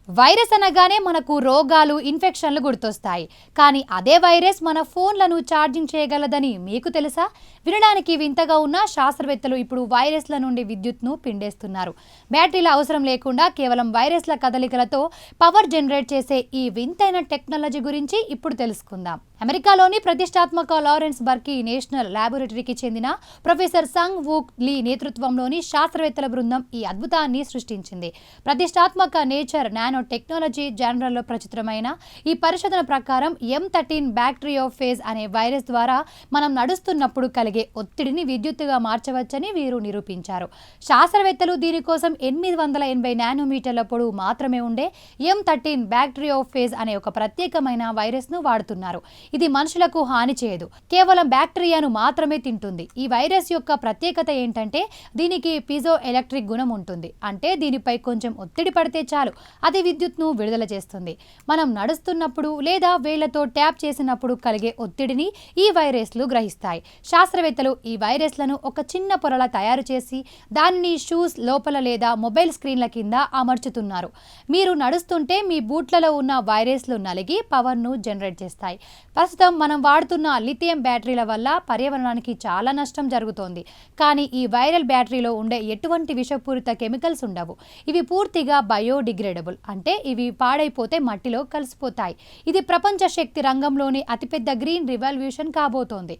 Virus అనగానే మనకు రోగాలు, ఇన్ఫెక్షన్లు గుర్తొస్తాయి. కానీ అదే వైరస్ మన ఫోన్లను ఛార్జింగ్ చేయగలదని మీకు తెలుసా? వినడానికి వింతగా ఉన్న శాస్త్రవేత్తలు ఇప్పుడు వైరస్ల నుండి విద్యుత్ను పిండేస్తున్నారు. బ్యాటరీల అవసరం లేకుండా కేవలం వైరస్ల కదలికలతో పవర్ జనరేట్ చేసే ఈ వింతైన టెక్నాలజీ గురించి ఇప్పుడు తెలుసుకుందాం. అమెరికాలోని ప్రతిష్టాత్మక లారెన్స్ బర్కీ నేషనల్ ల్యాబొరేటరీకి చెందిన ప్రొఫెసర్ సంగ్ వూక్ లీ నేతృత్వంలోని శాస్త్రవేత్తల బృందం ఈ అద్భుతాన్ని సృష్టించింది. ప్రతిష్టాత్మక నేచర్ నానో టెక్నాలజీ జర్నల్లో ప్రచురితమైన ఈ పరిశోధన ప్రకారం M13 బ్యాక్టీరియోఫేజ్ అనే వైరస్ ద్వారా మనం నడుస్తున్నప్పుడు కలిగే ఒత్తిడిని విద్యుత్తుగా మార్చవచ్చని వీరు నిరూపించారు. శాస్త్రవేత్తలు దీనికోసం 880 నానోమీటర్ల పొడవు మాత్రమే ఉండే M13 బ్యాక్టీరియోఫేజ్ అనే ఒక ప్రత్యేకమైన వైరస్ను వాడుతున్నారు. ఇది మనుషులకు హాని చేయదు, కేవలం బ్యాక్టీరియాను మాత్రమే తింటుంది. ఈ వైరస్ యొక్క ప్రత్యేకత ఏంటంటే దీనికి పిజో ఎలక్ట్రిక్ గుణం ఉంటుంది. అంటే దీనిపై కొంచెం ఒత్తిడి పడితే చాలు అది విద్యుత్ను విడుదల చేస్తుంది. మనం నడుస్తున్నప్పుడు లేదా వేళ్లతో ట్యాప్ చేసినప్పుడు కలిగే ఒత్తిడిని ఈ వైరస్లు గ్రహిస్తాయి. శాస్త్రవేత్తలు ఈ వైరస్లను ఒక చిన్న పొరలా తయారు చేసి దానిని షూస్ లోపల లేదా మొబైల్ స్క్రీన్ల కింద అమర్చుతున్నారు. మీరు నడుస్తుంటే మీ బూట్లలో ఉన్న వైరస్లు నలిగి పవర్ను జనరేట్ చేస్తాయి. ప్రస్తుతం మనం వాడుతున్న లిథియం బ్యాటరీల వల్ల పర్యావరణానికి చాలా నష్టం జరుగుతోంది. కానీ ఈ వైరల్ బ్యాటరీలో ఉండే ఎటువంటి విషపూరిత కెమికల్స్ ఉండవు. ఇవి పూర్తిగా బయోడిగ్రేడబుల్, అంటే ఇవి పాడైపోతే మట్టిలో కలిసిపోతాయి. ఇది ప్రపంచ శక్తి రంగంలోని అతిపెద్ద గ్రీన్ రివల్యూషన్ కాబోతోంది.